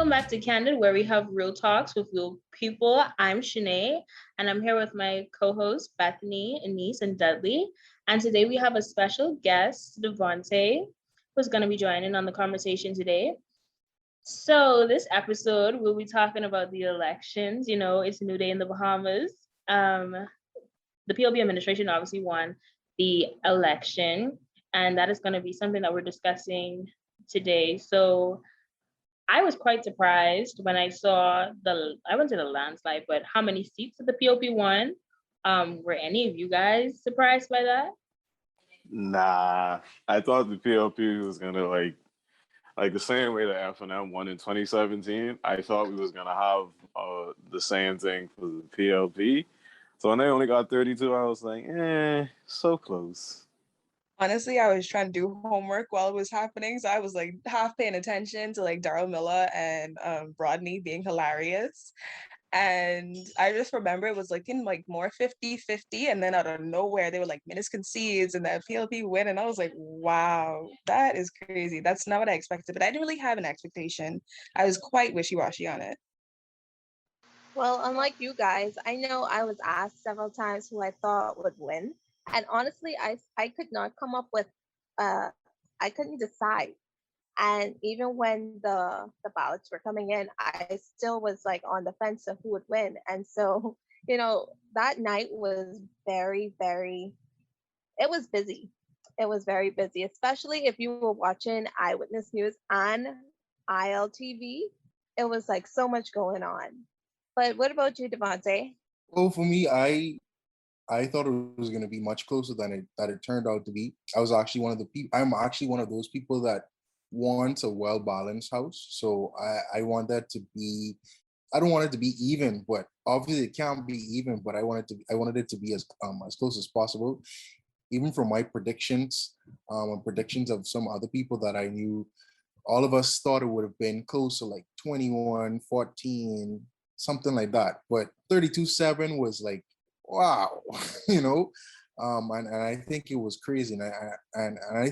Welcome back to Candid, where we have real talks with real people. I'm Shanae, and I'm here with my co-hosts, Bethany, Anise, and Dudley. And today we have a special guest, Devontae, who's going to be joining on the conversation today. So this episode, we'll be talking about the elections. You know, it's a new day in the Bahamas. The PLP administration obviously won the election, and that is going to be something that we're discussing today. So I was quite surprised when I saw I went to the landslide, but how many seats did the PLP won? Were any of you guys surprised by that? Nah, I thought the PLP was gonna like the same way the FNM won in 2017. I thought we was gonna have the same thing for the PLP. So when they only got 32, I was like, so close. Honestly, I was trying to do homework while it was happening, so I was like half paying attention to like Daryl Miller and Rodney being hilarious. And I just remember it was looking like more 50-50, and then out of nowhere they were like minutes concedes and that PLP win, and I was like, wow, that is crazy. That's not what I expected, but I didn't really have an expectation. I was quite wishy-washy on it. Well, unlike you guys, I know I was asked several times who I thought would win. And honestly, I could not come up with, I couldn't decide. And even when the ballots were coming in, I still was like on the fence of who would win. And so, that night was it was busy. It was very busy, especially if you were watching Eyewitness News on ILTV. It was like so much going on. But what about you, Devontae? Well, for me, I thought it was going to be much closer than it turned out to be. I was actually one of the people. I'm actually one of those people that wants a well balanced house. So I want that to be. I don't want it to be even, but obviously it can't be even. But I wanted it to be as close as possible. Even from my predictions, and predictions of some other people that I knew, all of us thought it would have been closer, like 21-14, something like that. But 32-7 was like, wow, and I think it was crazy. And I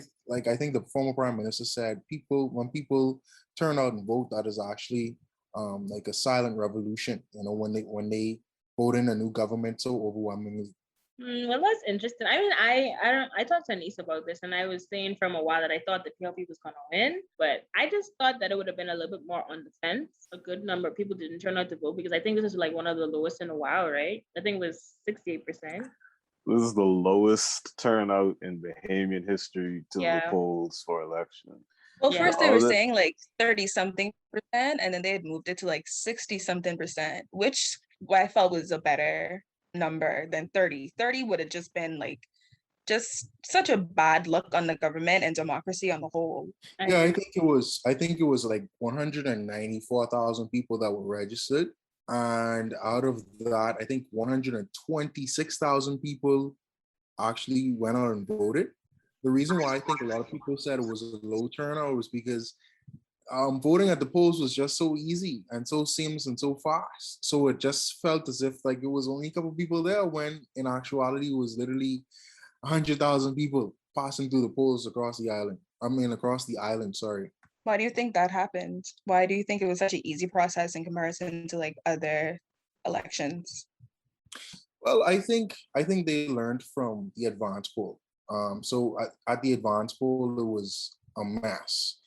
think the former prime minister said when people turn out and vote, that is actually like a silent revolution, when they vote in a new government so overwhelmingly. Well, that's interesting. I mean, I talked to Anise about this, and I was saying from a while that I thought the PLP was going to win, but I just thought that it would have been a little bit more on the fence. A good number of people didn't turn out to vote because I think this is like one of the lowest in a while, right? I think it was 68%. This is the lowest turnout in Bahamian history to the polls for election. Well, first they were saying like 30-something percent, and then they had moved it to like 60-something percent, which I felt was a better number than 30. 30 would have just been like just such a bad look on the government and democracy on the whole. Yeah, I think it was like 194,000 people that were registered. And out of that, I think 126,000 people actually went out and voted. The reason why I think a lot of people said it was a low turnout was because voting at the polls was just so easy and so seamless and so fast. So it just felt as if like it was only a couple of people there, when in actuality it was literally 100,000 people passing through the polls across the island. Sorry. Why do you think that happened? Why do you think it was such an easy process in comparison to like other elections? Well, I think they learned from the advance poll. So at the advance poll, it was a mess.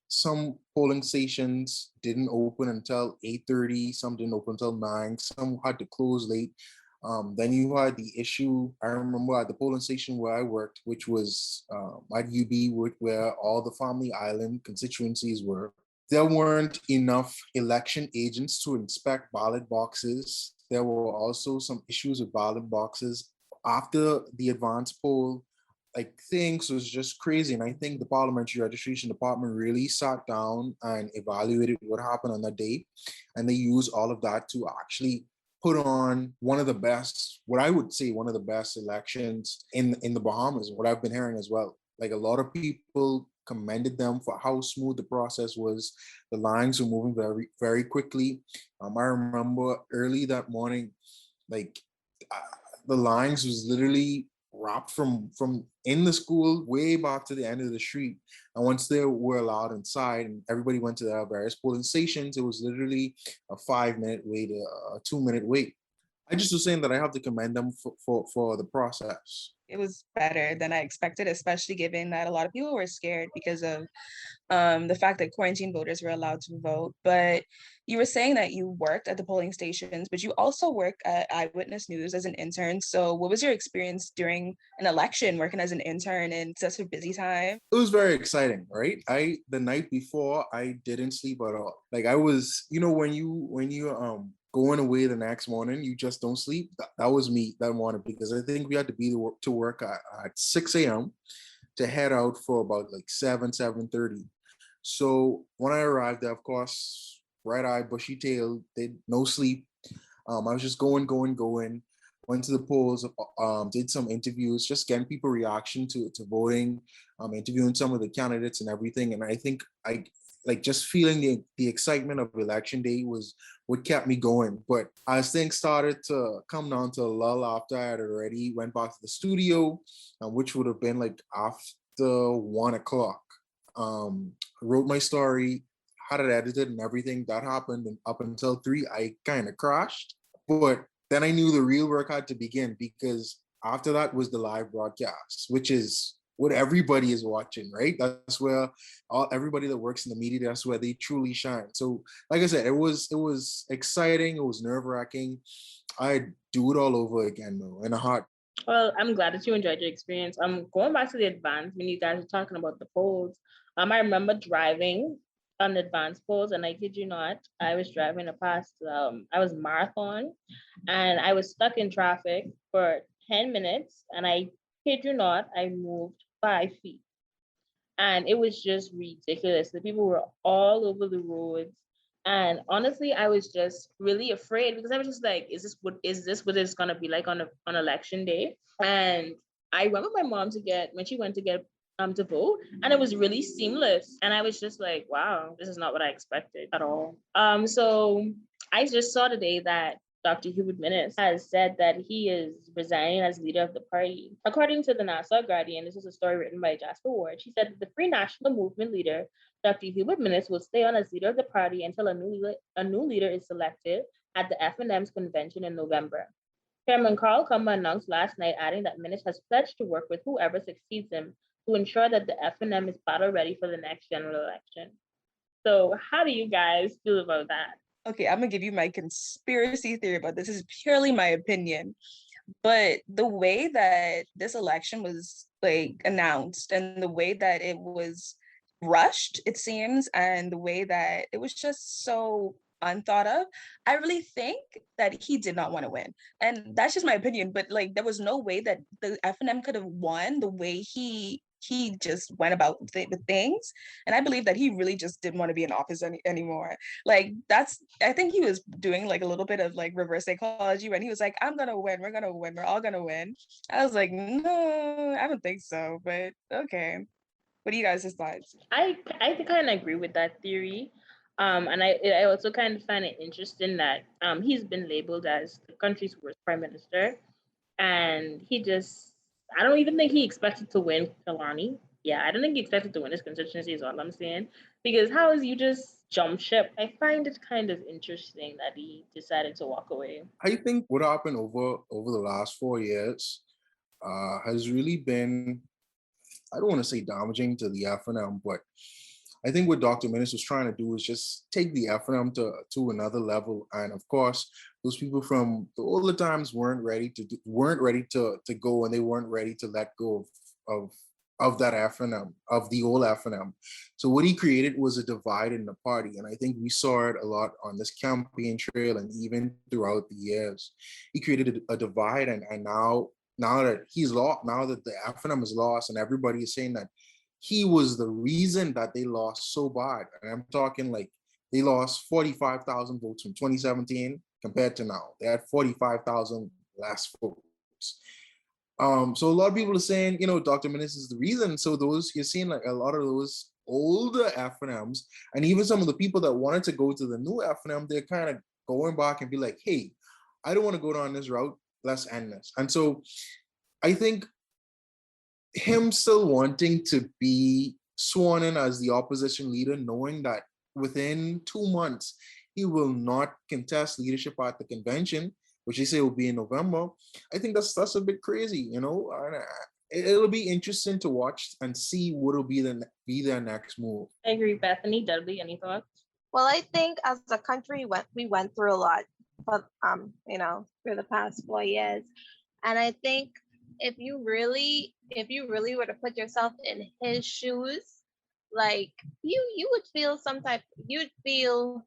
Some polling stations didn't open until 8:30. Some didn't open until 9. Some had to close late. Then you had the issue, I remember at the polling station where I worked, which was at UB, where all the Family Island constituencies were. There weren't enough election agents to inspect ballot boxes. There were also some issues with ballot boxes. After the advance poll, like things was just crazy. And I think the Parliamentary Registration Department really sat down and evaluated what happened on that day. And they used all of that to actually put on one of the best, what I would say one of the best elections in the Bahamas, what I've been hearing as well. Like a lot of people commended them for how smooth the process was. The lines were moving very, very quickly. I remember early that morning, like the lines was literally wrapped from in the school way back to the end of the street. And once they were allowed inside and everybody went to their various polling stations, it was literally a 5 minute wait, a 2 minute wait. I just was saying that I have to commend them for the process. It was better than I expected, especially given that a lot of people were scared because of the fact that quarantine voters were allowed to vote. But you were saying that you worked at the polling stations, but you also work at Eyewitness News as an intern. So what was your experience during an election working as an intern in such a busy time? It was very exciting, right? The night before I didn't sleep at all. Like I was, when you going away the next morning, you just don't sleep. That was me that morning because I think we had to be to work at 6 a.m. to head out for about like 7:30. So when I arrived there, of course, bright eye, bushy tail, did no sleep. I was just going. Went to the polls, did some interviews, just getting people reaction to voting, interviewing some of the candidates and everything. And I think I like just feeling the excitement of election day was what kept me going. But as things started to come down to a lull after I had already went back to the studio, which would have been like after 1 o'clock. Wrote my story, had it edited and everything. That happened, and up until 3, I kind of crashed. But then I knew the real work had to begin because after that was the live broadcast, which is what everybody is watching, right? That's where everybody that works in the media, that's where they truly shine. So, like I said, it was exciting. It was nerve wracking. I'd do it all over again, though, in a heart. Well, I'm glad that you enjoyed your experience. Going back to the advance when you guys were talking about the polls. I remember driving on the advance polls, and I kid you not, I was driving past. I was marathon, and I was stuck in traffic for 10 minutes, and I kid you not, I moved 5 feet, and it was just ridiculous. The people were all over the roads. And honestly, I was just really afraid because I was just like, is this what it's gonna be like on election day? And I went with my mom when she went to get to vote, and it was really seamless. And I was just like, wow, this is not what I expected at all. So I just saw today that Dr. Hubert Minnis has said that he is resigning as leader of the party. According to the Nassau Guardian, this is a story written by Jasper Ward. She said that the Free National Movement leader, Dr. Hubert Minnis, will stay on as leader of the party until a new leader is selected at the FNM's convention in November. Chairman Carl Kumba announced last night, adding that Minnis has pledged to work with whoever succeeds him to ensure that the FNM is battle ready for the next general election. So how do you guys feel about that? Okay, I'm gonna give you my conspiracy theory, but this is purely my opinion. But the way that this election was like announced and the way that it was rushed, it seems, and the way that it was just so unthought of, I really think that he did not want to win. And that's just my opinion, but like there was no way that the FNM could have won the way he just went about the things. And I believe that he really just didn't want to be in office anymore. Like I think he was doing like a little bit of like reverse psychology when he was like, I'm gonna win, we're gonna win, we're all gonna win. I was like, no, I don't think so, but okay. What do you guys' thoughts? I kind of agree with that theory. And I also kind of find it interesting that he's been labeled as the country's worst prime minister, and I don't even think he expected to win Killarney. Yeah, I don't think he expected to win his constituency, is all I'm saying. Because how is you just jump ship? I find it kind of interesting that he decided to walk away. I think what happened over the last 4 years has really been, I don't want to say damaging to the FNM, but I think what Dr. Minnis was trying to do is just take the FNM to another level. And of course, those people from the older times weren't ready to go, and they weren't ready to let go of that FNM, of the old FNM. So what he created was a divide in the party. And I think we saw it a lot on this campaign trail and even throughout the years. He created a divide, and now that he's lost, now that the FNM is lost, and everybody is saying that he was the reason that they lost so bad. And I'm talking like they lost 45,000 votes from 2017 compared to now. They had 45,000 less votes. So a lot of people are saying, Dr. Minnis is the reason. So you're seeing like a lot of those older FNMs, and even some of the people that wanted to go to the new FNM, they're kind of going back and be like, hey, I don't want to go down this route. Let's end this. And so I think him still wanting to be sworn in as the opposition leader, knowing that within 2 months he will not contest leadership at the convention, which they say will be in November. I think that's a bit crazy, you know. And it'll be interesting to watch and see what will be their next move. I agree, Bethany. Dudley, any thoughts? Well, I think as a country, we went through a lot, but through the past 4 years, and I think if you really were to put yourself in his shoes, like you would feel you'd feel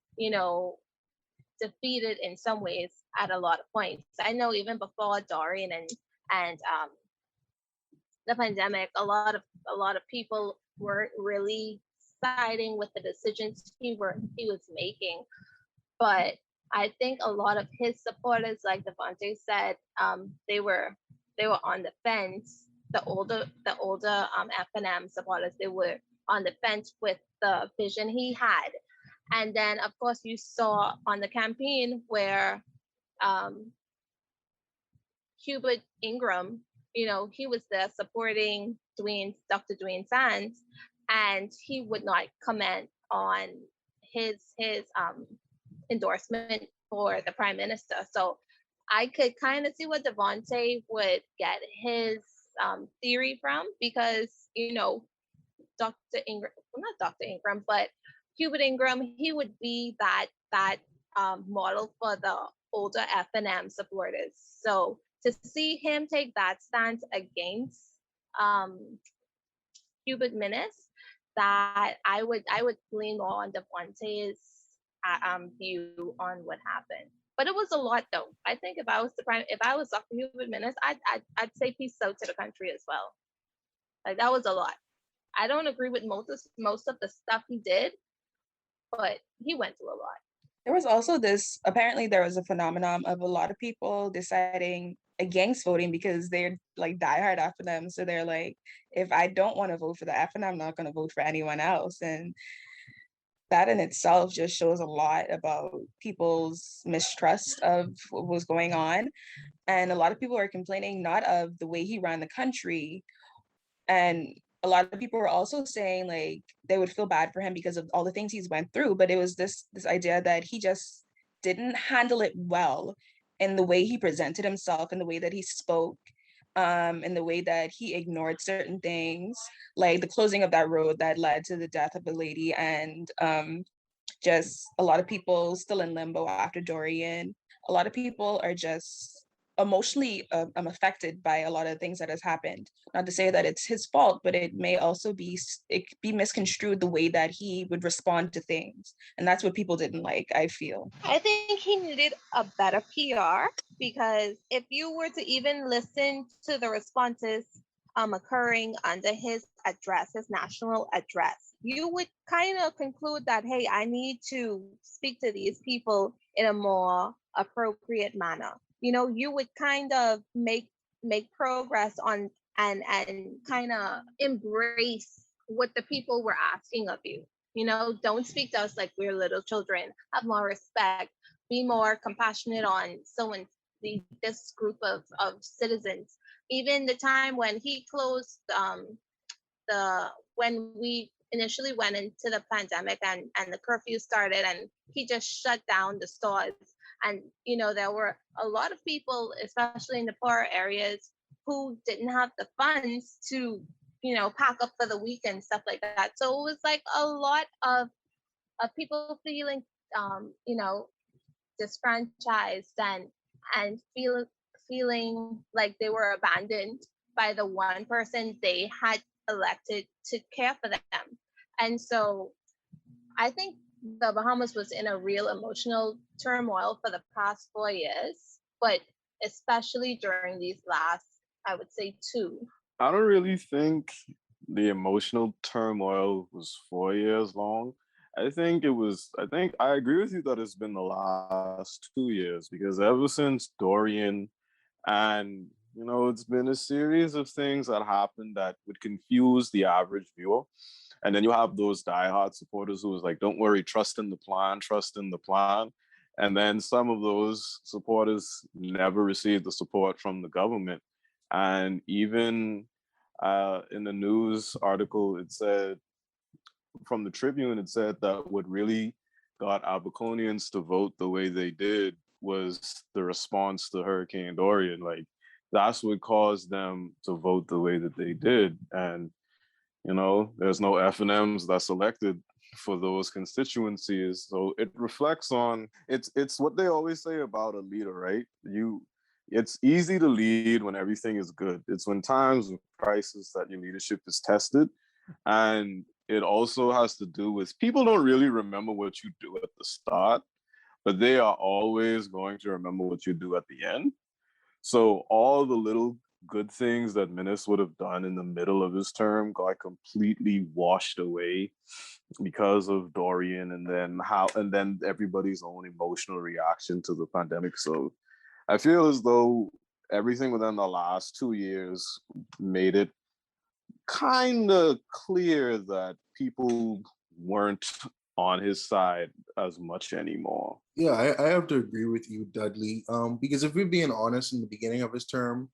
defeated in some ways at a lot of points. I know even before Dorian and the pandemic, a lot of people weren't really siding with the decisions he was making. But I think a lot of his supporters, like Devontae said, they were on the fence. The older FNM supporters, they were on the fence with the vision he had. And then, of course, you saw on the campaign where um, Hubert Ingram, he was there supporting Dr. Dwayne Sands, and he would not comment on his endorsement for the prime minister. So I could kind of see what Devontae would get his theory from, because Dr. Ingram, well, not Dr. Ingram, but Hubert Ingram, he would be that model for the older FNM supporters. So to see him take that stance against um, Hubert Minnis, that I would lean more on Devontae's view on what happened. But it was a lot, though. I think if I was Dr. Hubert Minnis, I'd say peace out to the country as well. Like, that was a lot. I don't agree with most of the stuff he did, but he went through a lot. There was also apparently there was a phenomenon of a lot of people deciding against voting because they're like diehard FNM. So they're like, if I don't want to vote for the FNM, I'm not going to vote for anyone else. And that in itself just shows a lot about people's mistrust of what was going on. And a lot of people are complaining not of the way he ran the country, and a lot of people were also saying like they would feel bad for him because of all the things he's went through, but it was this idea that he just didn't handle it well in the way he presented himself, in the way that he spoke, in the way that he ignored certain things, like the closing of that road that led to the death of a lady, and just a lot of people still in limbo after Dorian. A lot of people are just emotionally affected by a lot of things that has happened. Not to say that it's his fault, but it may also be misconstrued the way that he would respond to things, and that's what people didn't like, I feel. I think he needed a better PR, because if you were to even listen to the responses occurring under his address, his national address, you would kind of conclude that, hey, I need to speak to these people in a more appropriate manner. You would kind of make progress on and kind of embrace what the people were asking of you. Don't speak to us like we're little children. Have more respect. Be more compassionate on this group of citizens. Even the time when he closed when we initially went into the pandemic, and the curfew started, and he just shut down the stores. And there were a lot of people, especially in the poorer areas, who didn't have the funds to pack up for the weekend, stuff like that. So it was like a lot of people feeling disfranchised, and feeling like they were abandoned by the one person they had elected to care for them. And so I think the Bahamas was in a real emotional turmoil for the past 4 years, but especially during these last, I would say, two. I don't really think the emotional turmoil was 4 years long. I think I agree with you that it's been the last 2 years, because ever since Dorian, and it's been a series of things that happened that would confuse the average viewer. And then you have those diehard supporters who was like, don't worry, trust in the plan, trust in the plan. And then some of those supporters never received the support from the government. And even In the news article, it said from the Tribune, it said that what really got Alberconians to vote the way they did was the response to Hurricane Dorian. Like that's what caused them to vote the way that they did. And there's no F&Ms that's elected for those constituencies. So it reflects on it's what they always say about a leader, right? It's easy to lead when everything is good. It's when times of crisis that your leadership is tested. And it also has to do with people don't really remember what you do at the start, but they are always going to remember what you do at the end. So all the little good things that Minnis would have done in the middle of his term got completely washed away because of Dorian and then everybody's own emotional reaction to the pandemic. So I feel as though everything within the last 2 years made it kind of clear that people weren't on his side as much anymore. Yeah, I have to agree with you, Dudley. Because if we're being honest, in the beginning of his term,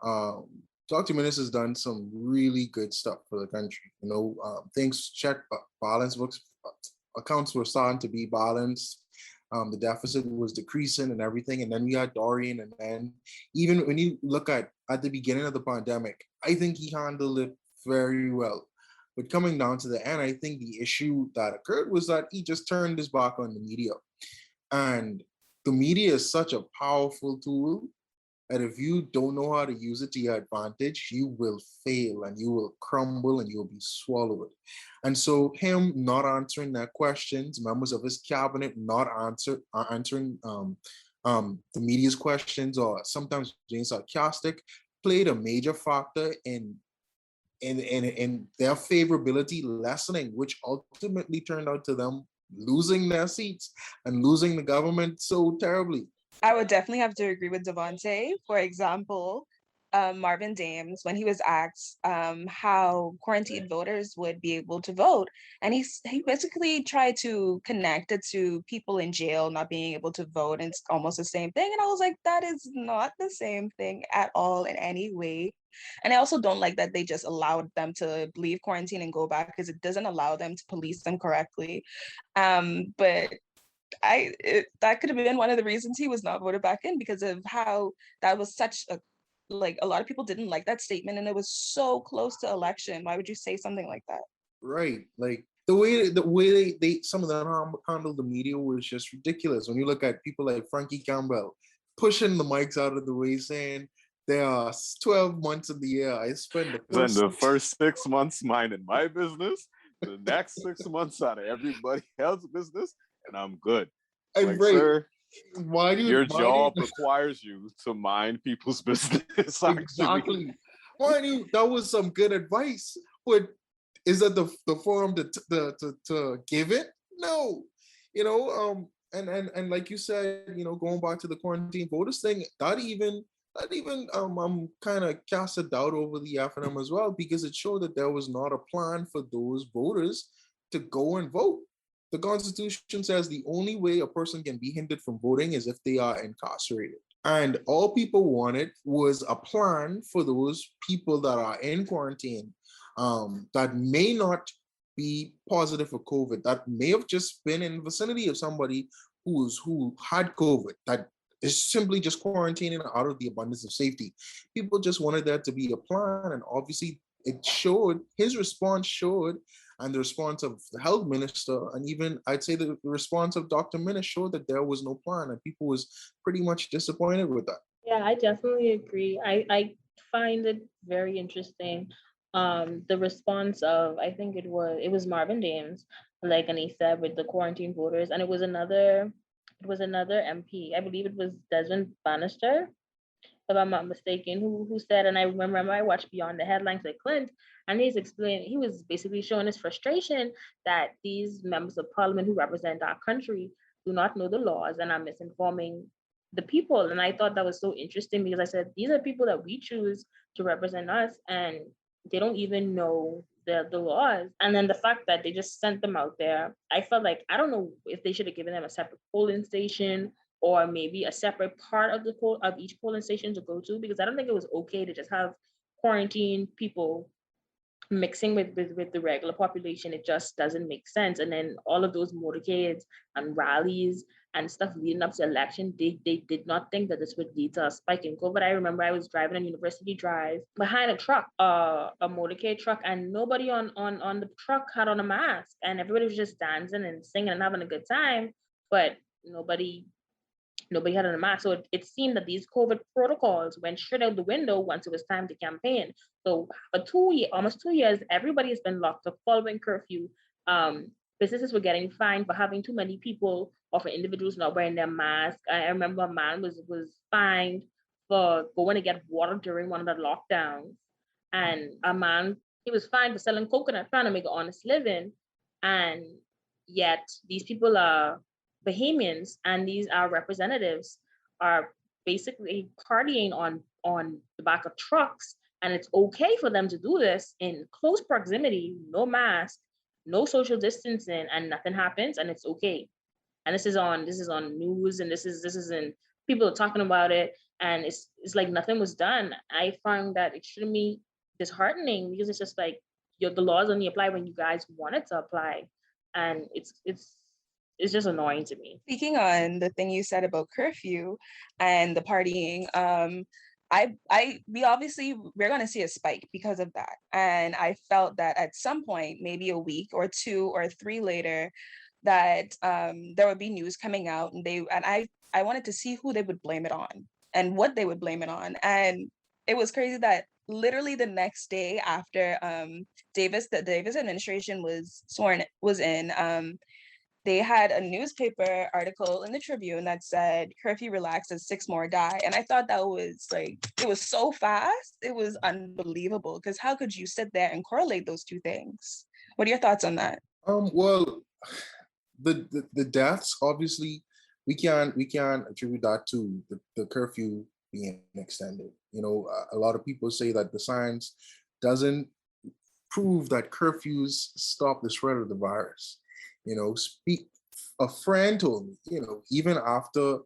um, Dr. Minnis has done some really good stuff for the country. Things balance books, accounts were starting to be balanced. The deficit was decreasing and everything. And then we had Dorian. And then even when you look at the beginning of the pandemic, I think he handled it very well. But coming down to the end, I think the issue that occurred was that he just turned his back on the media. And the media is such a powerful tool. And if you don't know how to use it to your advantage, you will fail and you will crumble and you'll be swallowed. And so him not answering their questions, members of his cabinet not answering the media's questions or sometimes being sarcastic, played a major factor in their favorability lessening, which ultimately turned out to them losing their seats and losing the government so terribly. I would definitely have to agree with Devontae. For example, Marvin Dames, when he was asked how quarantined voters would be able to vote, and he basically tried to connect it to people in jail not being able to vote, and it's almost the same thing. And I was like, that is not the same thing at all in any way. And I also don't like that they just allowed them to leave quarantine and go back because it doesn't allow them to police them correctly. But that could have been one of the reasons he was not voted back in, because of how that was such a lot of people didn't like that statement, and it was so close to election. Why would you say something like that? Right. Like the way they some of them handled the media was just ridiculous. When you look at people like Frankie Campbell pushing the mics out of the way, saying there are 12 months of the year. I spend the first 6 months minding my business, the next 6 months out of everybody else's business, and I'm good. And like, right. Sir, why do your job requires you to mind people's business. Exactly. Mind you, that was some good advice, but is that the forum to give it? No. And like you said, going back to the quarantine voters thing, that even I'm kind of cast a doubt over the FNM as well, because it showed that there was not a plan for those voters to go and vote. The Constitution says the only way a person can be hindered from voting is if they are incarcerated. And all people wanted was a plan for those people that are in quarantine, that may not be positive for COVID, that may have just been in the vicinity of somebody who had COVID, that is simply just quarantining out of the abundance of safety. People just wanted there to be a plan, and obviously his response showed, and the response of the health minister, and even I'd say the response of Dr. Minnis showed that there was no plan, and people was pretty much disappointed with that. Yeah, I definitely agree. I find it very interesting. The response of, I think it was Marvin Dames, like Annie said, with the quarantine voters, and it was another MP. I believe it was Desmond Bannister, if I'm not mistaken, who said, and I remember I watched Beyond the Headlines with Clint, and he was basically showing his frustration that these members of parliament who represent our country do not know the laws and are misinforming the people. And I thought that was so interesting, because I said, these are people that we choose to represent us, and they don't even know the laws. And then the fact that they just sent them out there, I felt like, I don't know if they should have given them a separate polling station, or maybe a separate part of each polling station to go to, because I don't think it was okay to just have quarantine people mixing with the regular population, it just doesn't make sense. And then all of those motorcades and rallies and stuff leading up to election, they did not think that this would lead to a spike in COVID. I remember I was driving on University Drive behind a truck, a motorcade truck, and nobody on the truck had on a mask, and everybody was just dancing and singing and having a good time, but nobody had on a mask. So it seemed that these COVID protocols went straight out the window once it was time to campaign. So for almost 2 years, everybody has been locked up following curfew. Businesses were getting fined for having too many people or for individuals not wearing their mask. I remember a man was fined for going to get water during one of the lockdowns. And a man, he was fined for selling coconut, trying to make an honest living. And yet these people are Bahamians, and these our representatives are basically partying on the back of trucks, and it's okay for them to do this in close proximity, no mask, no social distancing, and nothing happens, and it's okay. And this is on news, and this is in people are talking about it, and it's like nothing was done. I found that extremely disheartening because it's just like the laws only apply when you guys want it to apply, and it's just annoying to me. Speaking on the thing you said about curfew and the partying, we're gonna see a spike because of that. And I felt that at some point, maybe a week or 2 or 3 later, that there would be news coming out, and I wanted to see who they would blame it on and what they would blame it on. And it was crazy that literally the next day after the Davis administration was in, they had a newspaper article in the Tribune that said curfew relaxed as 6 more die. And I thought that was like, it was so fast. It was unbelievable, because how could you sit there and correlate those two things? What are your thoughts on that? Well, the deaths, obviously, we can attribute that to the curfew being extended. You know, a lot of people say that the science doesn't prove that curfews stop the spread of the virus. You know, a friend told me, you know, even after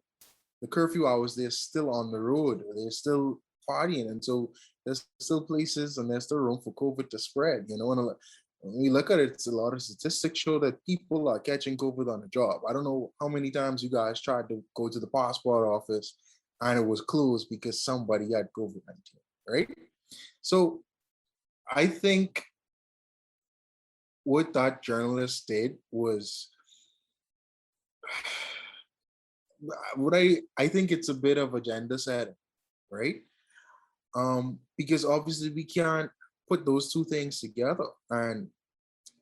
the curfew hours, they're still on the road, they're still partying. And so there's still places and there's still room for COVID to spread, you know. And when we look at it, it's a lot of statistics show that people are catching COVID on the job. I don't know how many times you guys tried to go to the passport office and it was closed because somebody had COVID-19, right? So I think what that journalist did was I think it's a bit of agenda setting, right? Because obviously we can't put those two things together, and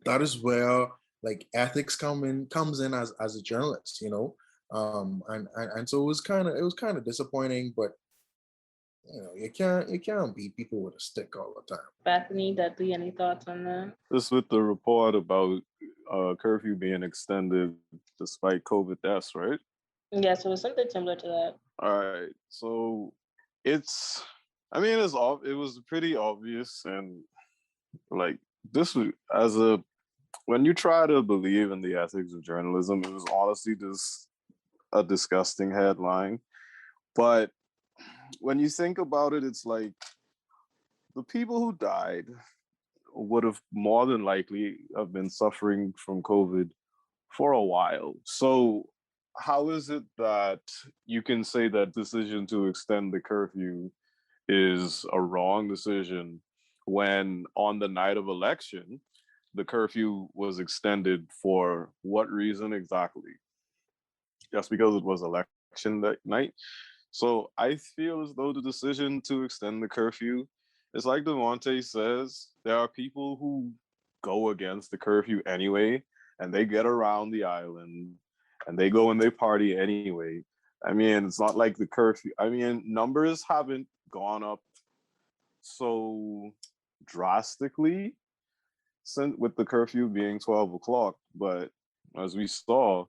that is where like ethics comes in as a journalist, you know. And so it was kind of disappointing, but you know, you can't beat people with a stick all the time. Bethany, Dudley, any thoughts on that? This with the report about curfew being extended despite COVID deaths, right? Yeah, so it's something similar to that. All right, so it was pretty obvious, and like this was when you try to believe in the ethics of journalism, it was honestly just a disgusting headline. But when you think about it, it's like the people who died would have more than likely have been suffering from COVID for a while. So how is it that you can say that decision to extend the curfew is a wrong decision when on the night of election, the curfew was extended for what reason exactly? Just because it was election that night? So I feel as though the decision to extend the curfew is like Devontae says, there are people who go against the curfew anyway, and they get around the island and they go and they party anyway. I mean, it's not like the curfew. I mean, numbers haven't gone up so drastically since with the curfew being 12 o'clock, but as we saw,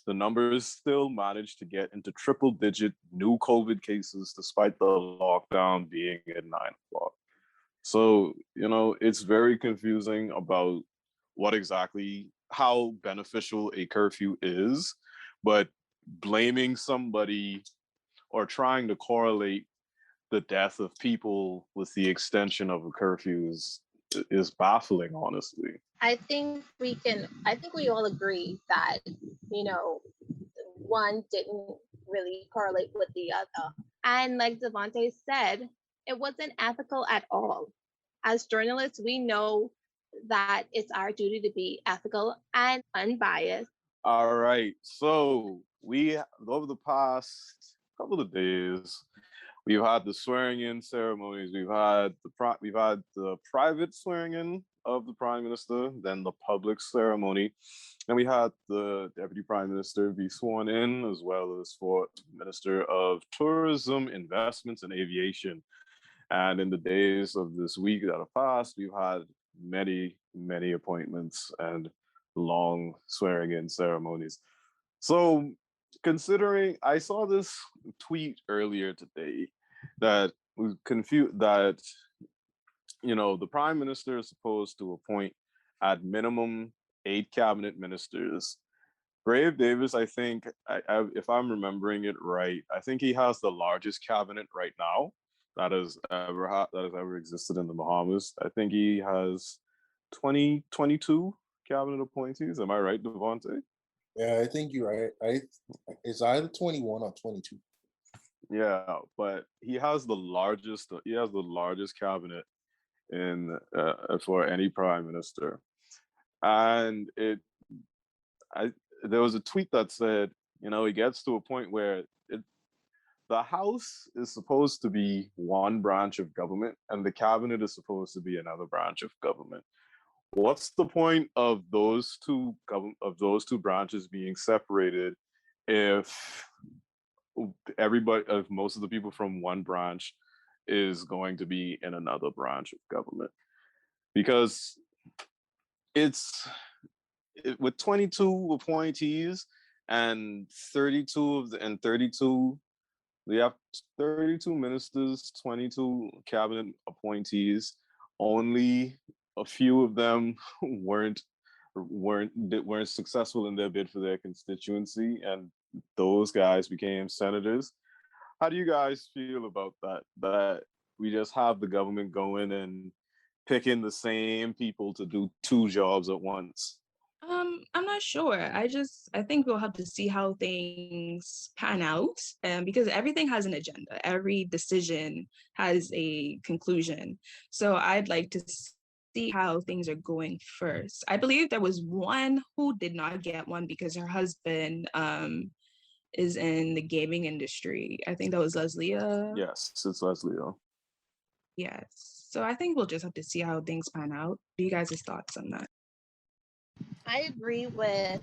the numbers still managed to get into triple digit new COVID cases despite the lockdown being at 9 o'clock. So, you know, it's very confusing about how beneficial a curfew is, but blaming somebody or trying to correlate the death of people with the extension of a curfew is baffling, honestly. I think we all agree that, you know, one didn't really correlate with the other. And like Devontae said, it wasn't ethical at all. As journalists, we know that it's our duty to be ethical and unbiased. All right, so we over the past couple of days, we've had the swearing in ceremonies. We've had the private swearing in of the prime minister, then the public ceremony, and we had the deputy prime minister be sworn in, as well as for minister of tourism, investments, and aviation. And in the days of this week that have passed, we've had many appointments and long swearing in ceremonies. So, considering I saw this tweet earlier today that was confused that the prime minister is supposed to appoint at minimum 8 cabinet ministers. Brave Davis, I think, if I'm remembering it right, I think he has the largest cabinet right now that has ever existed in the Bahamas. I think he has 22 cabinet appointees. Am I right, Devontae? Yeah, I think you're right. It's either 21 or 22. Yeah, but he has the largest. He has the largest cabinet in for any prime minister, and I there was a tweet that said, it gets to a point where the House is supposed to be one branch of government, and the cabinet is supposed to be another branch of government. What's the point of those two branches being separated if most of the people from one branch is going to be in another branch of government? Because with 22 appointees and 32 we have 32 ministers, 22 cabinet appointees. Only a few of them weren't successful in their bid for their constituency, and those guys became senators. How do you guys feel about that? That we just have the government going and picking the same people to do two jobs at once? I'm not sure. I think we'll have to see how things pan out, because everything has an agenda. Every decision has a conclusion. So I'd like to see how things are going first. I believe there was one who did not get one because her husband is in the gaming industry. I think that was Leslie. Yes, it's Leslie. Yes. So I think we'll just have to see how things pan out. What are you guys' thoughts on that? I agree with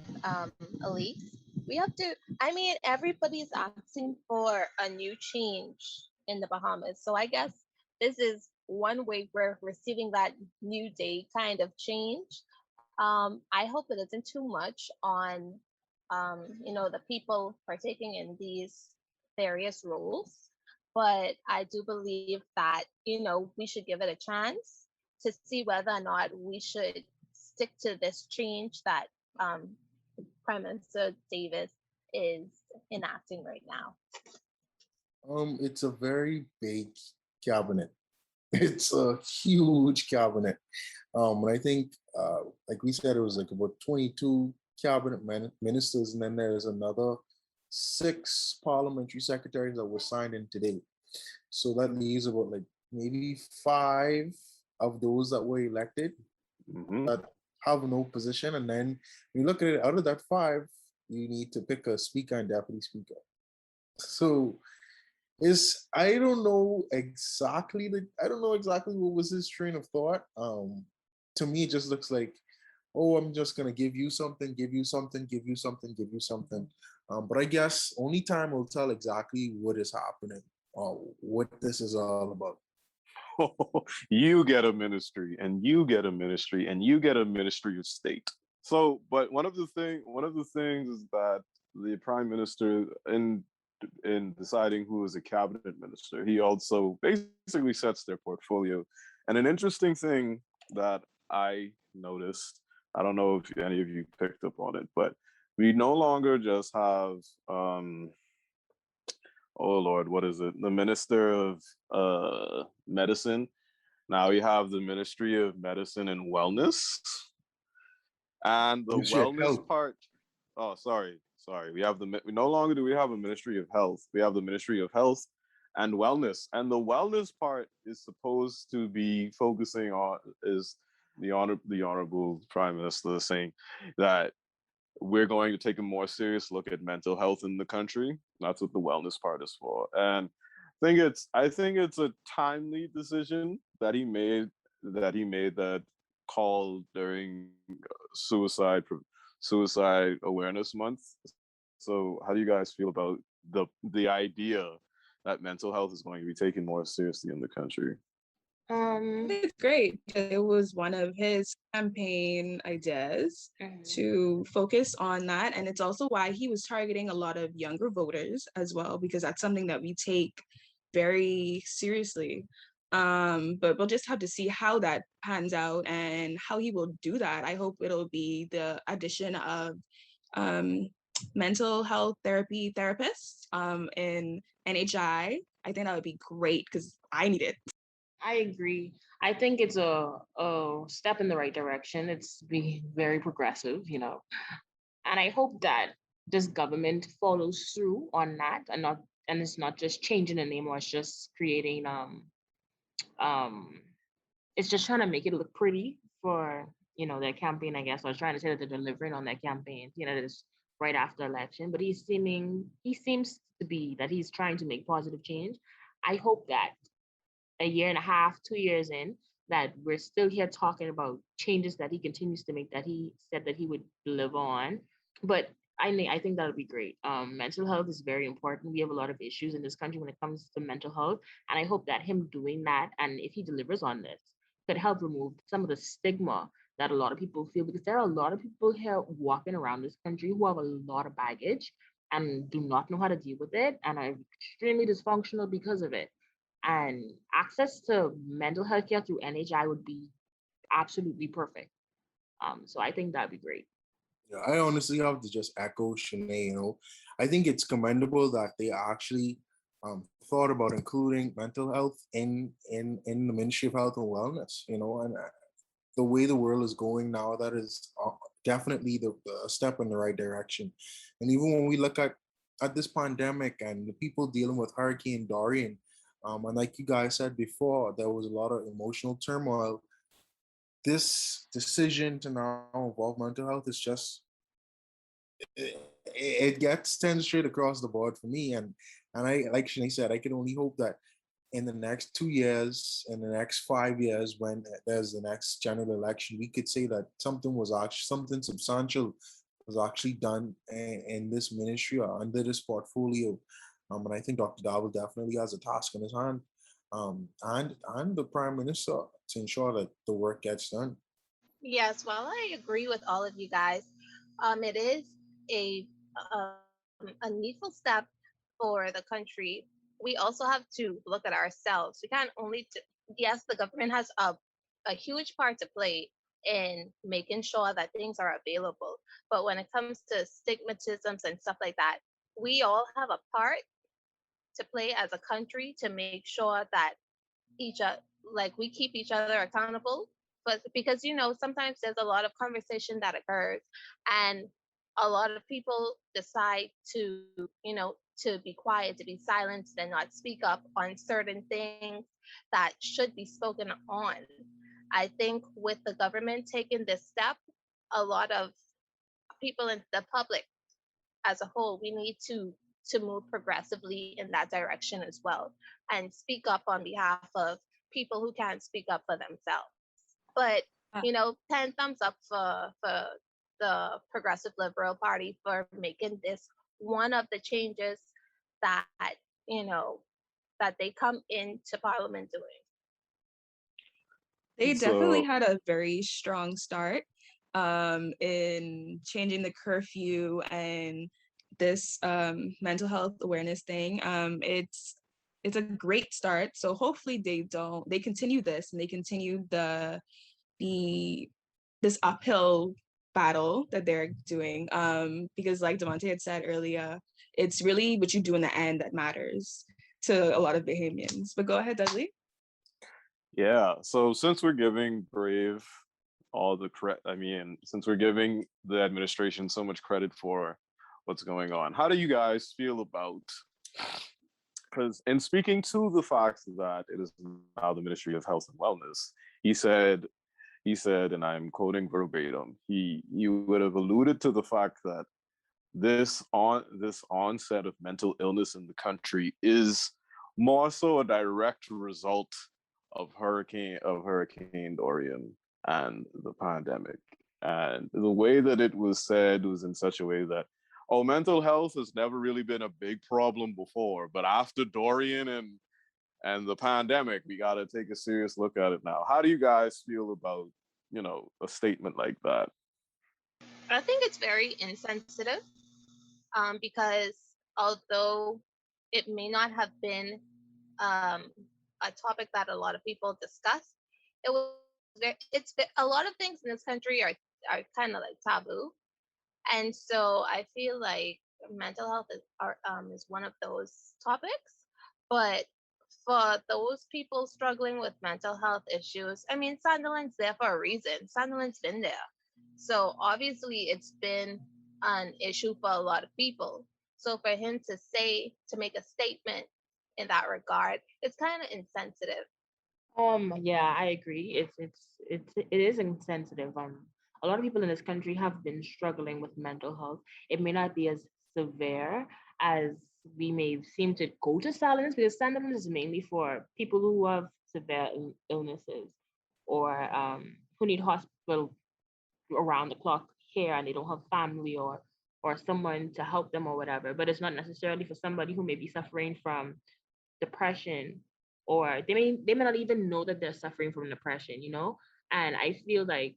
Elise. We have to, I mean, everybody's asking for a new change in the Bahamas. So I guess this is one way we're receiving that new day kind of change. I hope it isn't too much on, the people partaking in these various roles. But I do believe that, we should give it a chance to see whether or not we should stick to this change that Prime Minister Davis is enacting right now. It's a very big cabinet. It's a huge cabinet. And I think, like we said, it was like about 22 cabinet ministers, and then there's another 6 parliamentary secretaries that were signed in today. So that leaves about like maybe 5 of those that were elected that have no position. And then when you look at it, out of that 5, you need to pick a speaker and deputy speaker. So I don't know exactly what was his train of thought. To me, it just looks like, oh, I'm just gonna give you something, give you something, give you something, give you something. But I guess only time will tell exactly what is happening, what this is all about. You get a ministry, and you get a ministry, and you get a ministry of state. So, but one of the things is that the prime minister, in deciding who is a cabinet minister, he also basically sets their portfolio. And an interesting thing that I noticed, I don't know if any of you picked up on it, but we no longer just have oh Lord, what is it? The Minister of Medicine. Now we have the Ministry of Medicine and Wellness. And the Ministry of wellness Health. part, oh, sorry. We no longer do we have a Ministry of Health. We have the Ministry of Health and Wellness. And the wellness part is supposed to be focusing on is the honorable Prime Minister saying that we're going to take a more serious look at mental health in the country. That's what the wellness part is for. And I think it's a timely decision that he made that call during suicide awareness month. So how do you guys feel about the idea that mental health is going to be taken more seriously in the country? I think it's great because it was one of his campaign ideas to focus on that. And it's also why he was targeting a lot of younger voters as well, because that's something that we take very seriously. But we'll just have to see how that pans out and how he will do that. I hope it'll be the addition of mental health therapy therapists in NHI. I think that would be great because I need it. I agree. I think it's a step in the right direction. It's being very progressive, you know. And I hope that this government follows through on that and it's not just changing the name or it's just creating um it's just trying to make it look pretty for their campaign, I guess. I was trying to say that they're delivering on their campaign, this right after election. But he seems to be that he's trying to make positive change. I hope that a year and a half, 2 years in, that we're still here talking about changes that he continues to make that he said that he would deliver on. But I think that would be great. Mental health is very important. We have a lot of issues in this country when it comes to mental health. And I hope that him doing that, and if he delivers on this, could help remove some of the stigma that a lot of people feel, because there are a lot of people here walking around this country who have a lot of baggage and do not know how to deal with it and are extremely dysfunctional because of it. And access to mental health care through NHI would be absolutely perfect. So I think that'd be great. Yeah, I honestly have to just echo Shanae. I think it's commendable that they actually thought about including mental health in the Ministry of Health and Wellness. And the way the world is going now, that is definitely the step in the right direction. And even when we look at this pandemic and the people dealing with Hurricane Dorian, and like you guys said before, there was a lot of emotional turmoil. This decision to now involve mental health is just it gets 10 straight across the board for me. And I, like Shanae said, I can only hope that in the next 2 years, in the next 5 years, when there's the next general election, we could say that something substantial was actually done in this ministry or under this portfolio. And I think Dr. Dawel definitely has a task in his hand, and the Prime Minister, to ensure that the work gets done. Yes, well, I agree with all of you guys. It is a a needful step for the country. We also have to look at ourselves. We can't only yes, the government has a huge part to play in making sure that things are available. But when it comes to stigmatisms and stuff like that, we all have a part to play as a country to make sure that each other like we keep each other accountable, but because sometimes there's a lot of conversation that occurs and a lot of people decide to to be quiet, to be silent, and not speak up on certain things that should be spoken on. I think with the government taking this step, a lot of people in the public as a whole, we need to move progressively in that direction as well and speak up on behalf of people who can't speak up for themselves. But 10 thumbs up for the Progressive Liberal Party for making this one of the changes that you know that they come into Parliament doing. They definitely So had a very strong start in changing the curfew and this mental health awareness thing. It's a great start. So hopefully they continue this and they continue the this uphill battle that they're doing. Because like Devontae had said earlier, it's really what you do in the end that matters to a lot of Bahamians. But go ahead, Dudley. Yeah. So since we're giving Brave all the credit, I mean, since we're giving the administration so much credit for what's going on, how do you guys feel about? Because in speaking to the fact that it is now the Ministry of Health and Wellness, he said, and I'm quoting verbatim, he would have alluded to the fact that this onset of mental illness in the country is more so a direct result of Hurricane Dorian and the pandemic. And the way that it was said was in such a way that, oh, mental health has never really been a big problem before, but after Dorian and the pandemic, we got to take a serious look at it now. How do you guys feel about, a statement like that? I think it's very insensitive, because although it may not have been um, a topic that a lot of people discuss, a lot of things in this country are kind of like taboo, and so I feel like mental health is one of those topics. But for those people struggling with mental health issues, I mean, Sunderland's there for a reason. Sunderland's been there, so obviously it's been an issue for a lot of people. So for him to make a statement in that regard, it's kind of insensitive. Yeah, I agree. It is insensitive. A lot of people in this country have been struggling with mental health. It may not be as severe as we may seem to go to silence, because silence is mainly for people who have severe illnesses, or who need hospital around the clock care, and they don't have family or someone to help them or whatever. But it's not necessarily for somebody who may be suffering from depression, or they may not even know that they're suffering from depression. And I feel like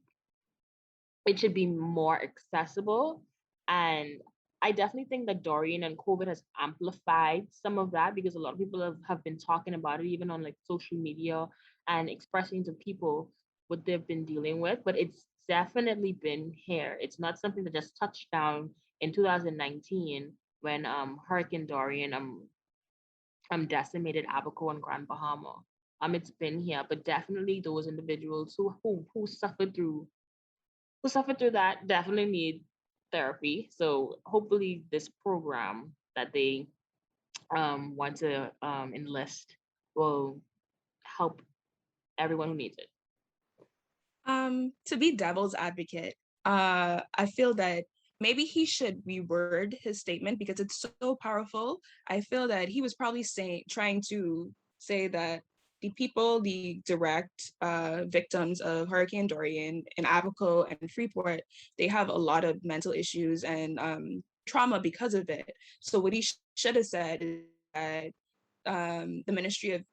it should be more accessible. And I definitely think that Dorian and COVID has amplified some of that, because a lot of people have been talking about it, even on like social media, and expressing to people what they've been dealing with. But it's definitely been here. It's not something that just touched down in 2019 when Hurricane Dorian decimated Abaco and Grand Bahama. It's been here, but definitely those individuals who suffered through that definitely need therapy. So hopefully this program that they want to enlist will help everyone who needs it. To be devil's advocate, I feel that maybe he should reword his statement because it's so powerful. I feel that he was probably trying to say that the direct victims of Hurricane Dorian in Abaco and Freeport, they have a lot of mental issues and trauma because of it. So what he should have said is that the Ministry of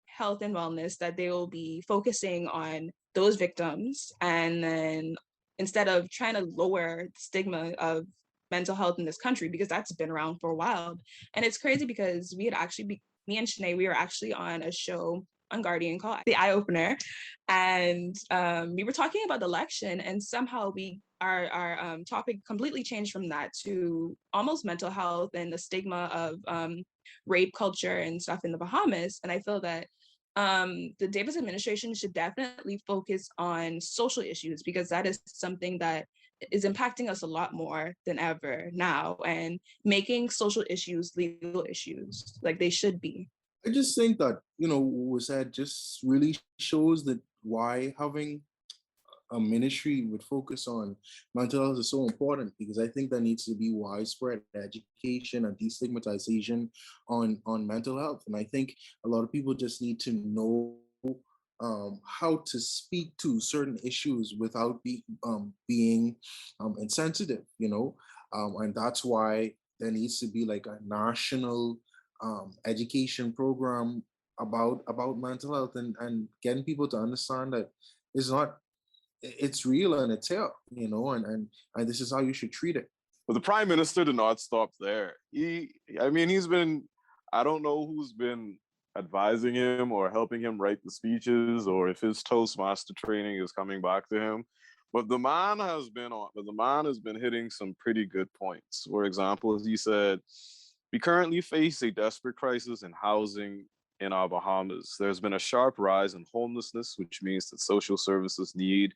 Health and Wellness, that they will be focusing on those victims, and then instead of trying to lower the stigma of mental health in this country, because that's been around for a while. And it's crazy because me and Shanae, we were actually on a show on Guardian called The Eye Opener, and we were talking about the election, and somehow our topic completely changed from that to almost mental health and the stigma of rape culture and stuff in the Bahamas. And I feel that the Davis administration should definitely focus on social issues, because that is something that is impacting us a lot more than ever now, and making social issues legal issues like they should be. I just think that, what was said just really shows that why having a ministry with focus on mental health is so important, because I think there needs to be widespread education and destigmatization on mental health. And I think a lot of people just need to know how to speak to certain issues without being insensitive, and that's why there needs to be like a national education program about mental health, and getting people to understand that it's real and it's here, and this is how you should treat it. But the prime minister did not stop there. I don't know who's been advising him or helping him write the speeches, or if his Toastmaster training is coming back to him. But the man has been hitting some pretty good points. For example, he said, "We currently face a desperate crisis in housing in our Bahamas. There's been a sharp rise in homelessness, which means that social services need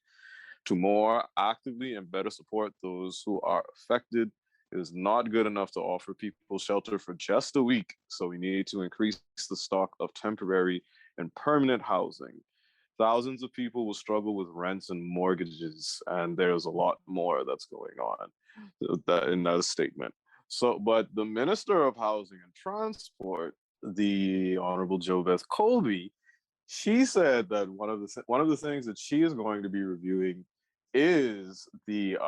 to more actively and better support those who are affected. It is not good enough to offer people shelter for just a week, so we need to increase the stock of temporary and permanent housing. Thousands of people will struggle with rents and mortgages, and there's a lot more that's going on in that statement." So, but the Minister of Housing and Transport, the Honorable Jo Beth Colby, she said that one of the things that she is going to be reviewing is The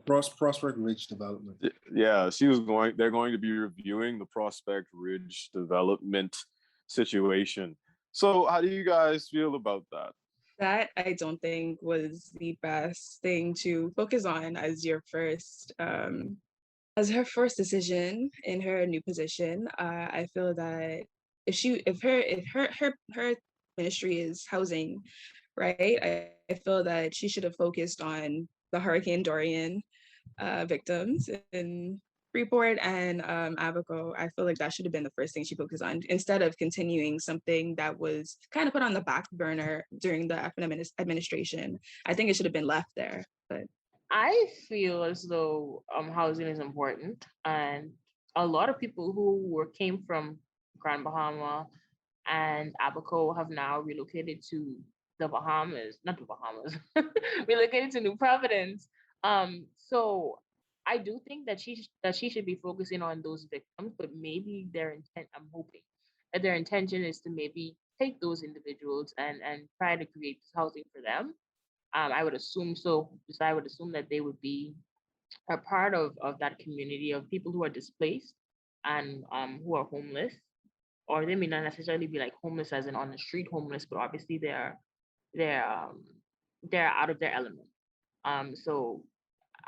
Prospect Ridge development. yeah, they're going to be reviewing the Prospect Ridge development situation. So how do you guys feel about that? That I don't think was the best thing to focus on as her first decision in her new position. I feel that if her ministry is housing, right? I feel that she should have focused on the Hurricane Dorian victims in Freeport and Abaco. I feel like that should have been the first thing she focused on instead of continuing something that was kind of put on the back burner during the F&M administration. I think it should have been left there. But I feel as though housing is important, and a lot of people who came from Grand Bahama and Abaco have now relocated to the Bahamas, not the Bahamas, relocated to New Providence. So I do think that she should be focusing on those victims, but maybe their intent, I'm hoping that their intention is to maybe take those individuals and try to create housing for them. I would assume so, because I would assume that they would be a part of that community of people who are displaced and who are homeless, or they may not necessarily be like homeless as in on the street homeless, but obviously they're um, they're out of their element. So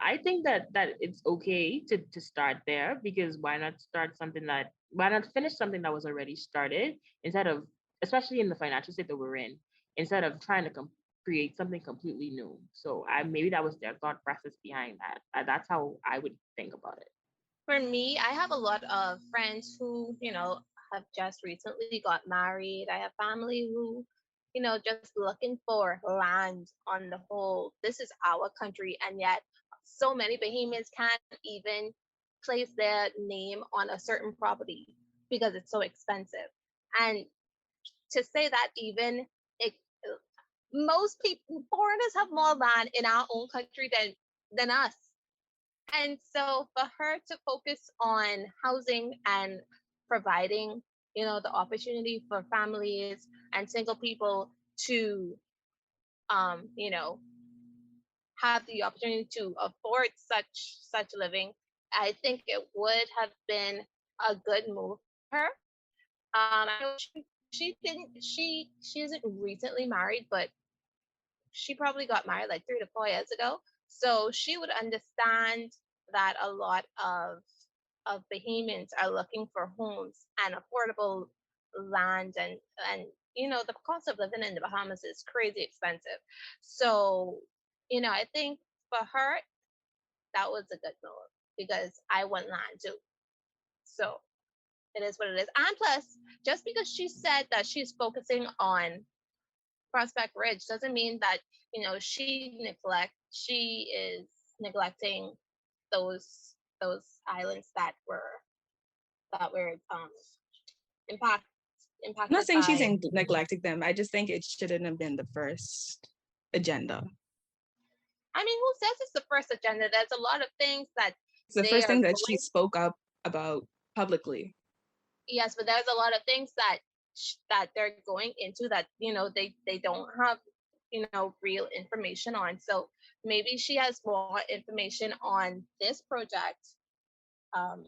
I think that it's okay to start there, because why not finish something that was already started, instead of, especially in the financial state that we're in, instead of trying to create something completely new. So I maybe that was their thought process behind that. That's how I would think about it. For me, I have a lot of friends who, have just recently got married. I have family who, just looking for land on the whole. This is our country, and yet so many Bahamians can't even place their name on a certain property because it's so expensive. And to say that even it, most people, foreigners have more land in our own country than us. And so for her to focus on housing and providing, the opportunity for families and single people to, you know, have the opportunity to afford such living, I think it would have been a good move for her. I know she didn't she isn't recently married, but she probably got married like 3 to 4 years ago. So she would understand that a lot of Bahamians are looking for homes and affordable land, and the cost of living in the Bahamas is crazy expensive. So, I think for her that was a good move because I want land too. So it is what it is. And plus, just because she said that she's focusing on Prospect Ridge doesn't mean that she is neglecting those islands that were impact I'm not impacted saying she's by. neglecting them. I just think it shouldn't have been the first agenda. I mean, who says it's the first agenda? There's a lot of things that It's the they first are thing that she going. spoke up about publicly. Yes, but there's a lot of things that they're going into that they don't have real information on. So maybe she has more information on this project um,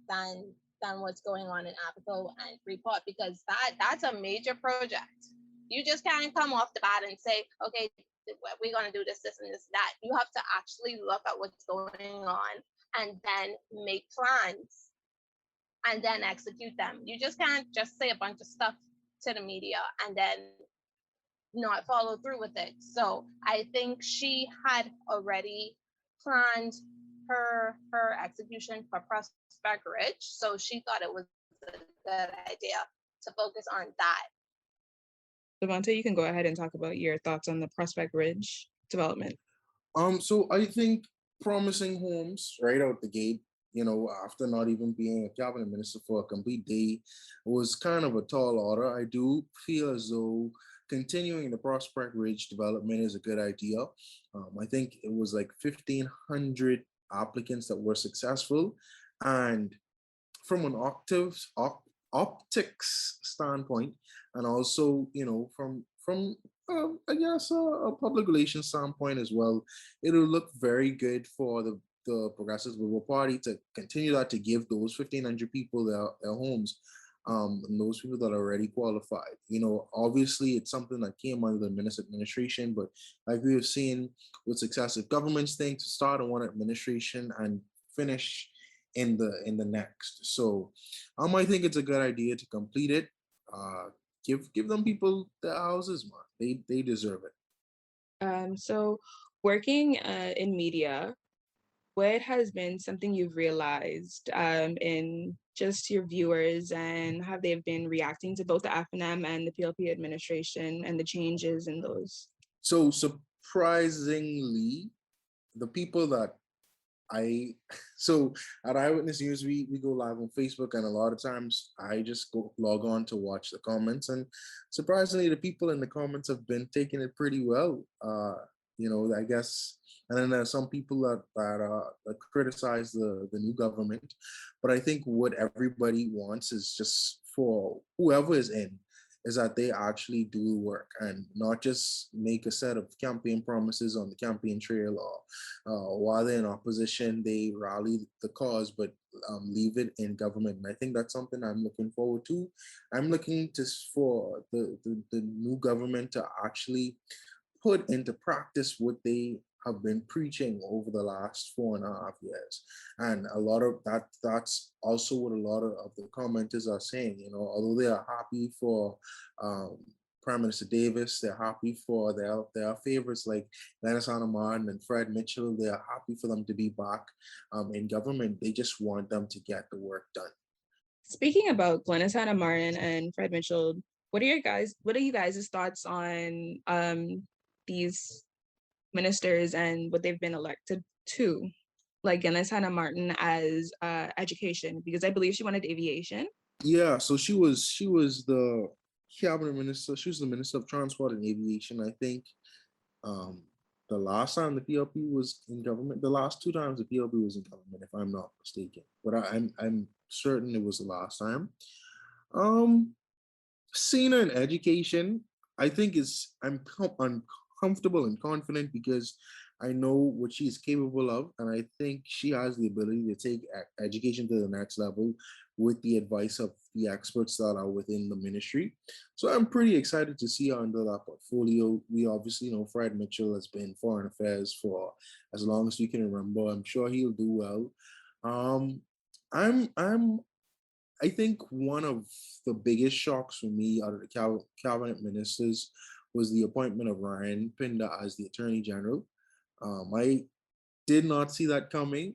than what's going on in Apico and Freeport, because that's a major project. You just can't come off the bat and say, okay, we're going to do this and this, that. You have to actually look at what's going on and then make plans and then execute them. You just can't just say a bunch of stuff to the media and then not follow through with it. So I think she had already planned her execution for Prospect Ridge. So she thought it was a good idea to focus on that. Devontae, you can go ahead and talk about your thoughts on the Prospect Ridge development. So I think promising homes right out the gate, after not even being a cabinet minister for a complete day, was kind of a tall order. I do feel as though continuing the Prospect Ridge development is a good idea. I think it was like 1,500 applicants that were successful, and from an optics standpoint, and also from I guess a public relations standpoint as well, it'll look very good for the Progressive Liberal Party to continue that, to give those 1,500 people their homes, and those people that are already qualified. Obviously it's something that came under the minister administration, but like we have seen with successive governments, thing to start in one administration and finish in the next. So I think it's a good idea to complete it. Give them people their houses, man. They deserve it. So working in media, what has been something you've realized in just your viewers, and how they've been reacting to both the FNM and the PLP administration and the changes in those? So surprisingly, the people that I so at Eyewitness News, we go live on Facebook, and a lot of times I just go log on to watch the comments, and surprisingly, the people in the comments have been taking it pretty well. I guess, and then there's some people that criticize the new government, but I think what everybody wants is just for whoever is in, is that they actually do the work and not just make a set of campaign promises on the campaign trail, or while they're in opposition, they rally the cause, but leave it in government. And I think that's something I'm looking forward to. I'm looking for the new government to actually put into practice what they have been preaching over the last 4.5 years. And a lot of that's also what a lot of the commenters are saying. Although they are happy for um, Prime Minister Davis, they're happy for their favorites like Dennis Martin and Fred Mitchell. They are happy for them to be back in government. They just want them to get the work done. Speaking about Glennis Hannah Martin and Fred Mitchell, what are you guys' thoughts on these ministers and what they've been elected to? Like Glennis Hannah Martin as education, because I believe she wanted aviation. Yeah, so she was the cabinet minister. She was the minister of transport and aviation. I think um, the last time the PLP was in government, the last two times the PLP was in government, if I'm not mistaken. But I'm certain it was the last time. Um, Seeing her in education, I think I'm comfortable and confident because I know what she's capable of, and I think she has the ability to take education to the next level with the advice of the experts that are within the ministry. So I'm pretty excited to see her under that portfolio. We obviously know Fred Mitchell has been foreign affairs for as long as we can remember. I'm sure he'll do well. Um, I'm I think one of the biggest shocks for me out of the cabinet ministers was the appointment of Ryan Pinder as the Attorney General. I did not see that coming.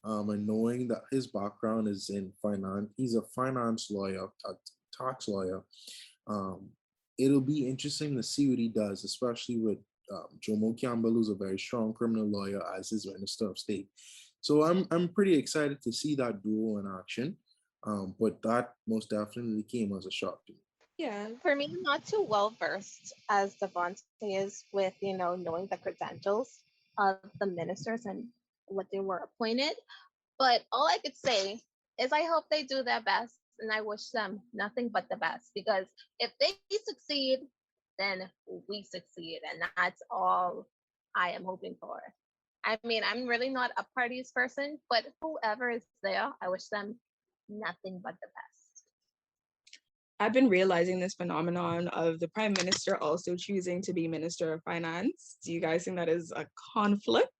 And knowing that his background is in finance, he's a finance lawyer, a tax lawyer. Um, it'll be interesting to see what he does, especially with Jomo Campbell, who's a very strong criminal lawyer, as his Minister of State. So I'm pretty excited to see that duo in action. But that most definitely came as a shock to me. Yeah. For me, I'm not too well versed as Devontae is with, knowing the credentials of the ministers and what they were appointed. But all I could say is I hope they do their best and I wish them nothing but the best, because if they succeed, then we succeed. And that's all I am hoping for. I mean, I'm really not a parties person, but whoever is there, I wish them nothing but the best. I've been realizing this phenomenon of the prime minister also choosing to be minister of finance. Do you guys think that is a conflict?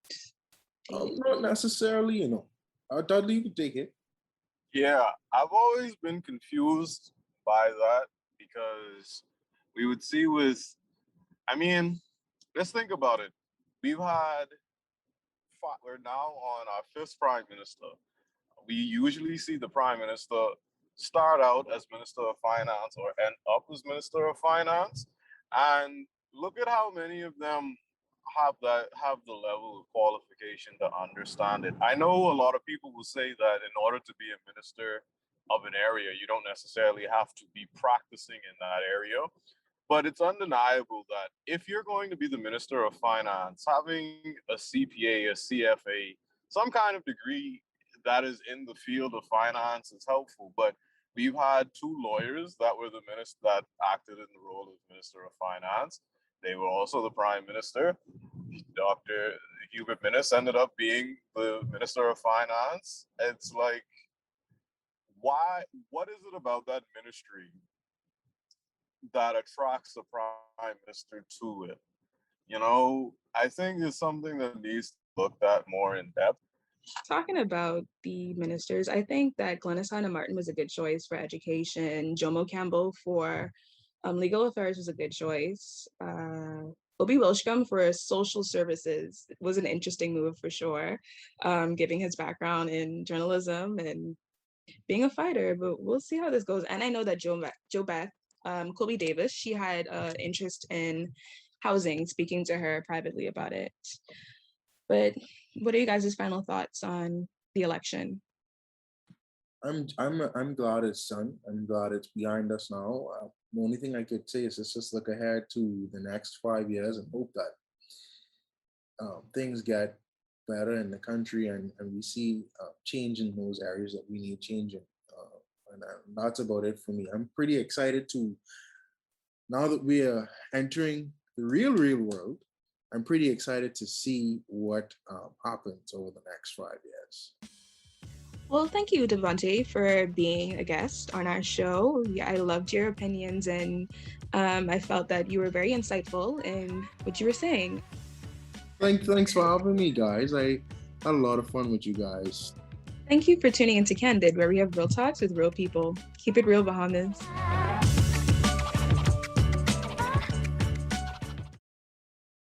Not necessarily, Dudley, you can take it. Yeah, I've always been confused by that because we would see with I mean, let's think about it. We're now on our fifth prime minister. We usually see the prime minister start out as minister of finance or end up as minister of finance, and look at how many of them have the level of qualification to understand it. I know a lot of people will say that in order to be a minister of an area, you don't necessarily have to be practicing in that area. But it's undeniable that if you're going to be the minister of finance, having a CPA, a CFA, some kind of degree that is in the field of finance is helpful. But we've had two lawyers that were the minister that acted in the role of minister of finance. They were also the prime minister. Dr. Hubert Minnis ended up being the minister of finance. It's like, why? What is it about that ministry that attracts the prime minister to it? I think it's something that needs to be looked at more in depth. Talking about the ministers, I think that Glenys Hanna Martin was a good choice for education. Jomo Campbell for legal affairs was a good choice. Obi Wilshcombe for social services was an interesting move for sure, given his background in journalism and being a fighter, but we'll see how this goes. And I know that Jo Beth, Colby Davis, she had interest in housing, speaking to her privately about it. But what are you guys' final thoughts on the election? I'm glad it's done. I'm glad it's behind us now. The only thing I could say is let's just look ahead to the next 5 years and hope that things get better in the country and we see change in those areas that we need change in. And that's about it for me. I'm pretty excited to, now that we are entering the real world, I'm pretty excited to see what happens over the next 5 years. Well, thank you, Devontae, for being a guest on our show. Yeah, I loved your opinions and I felt that you were very insightful in what you were saying. Thanks for having me, guys. I had a lot of fun with you guys. Thank you for tuning into Candid, where we have real talks with real people. Keep it real, Bahamas.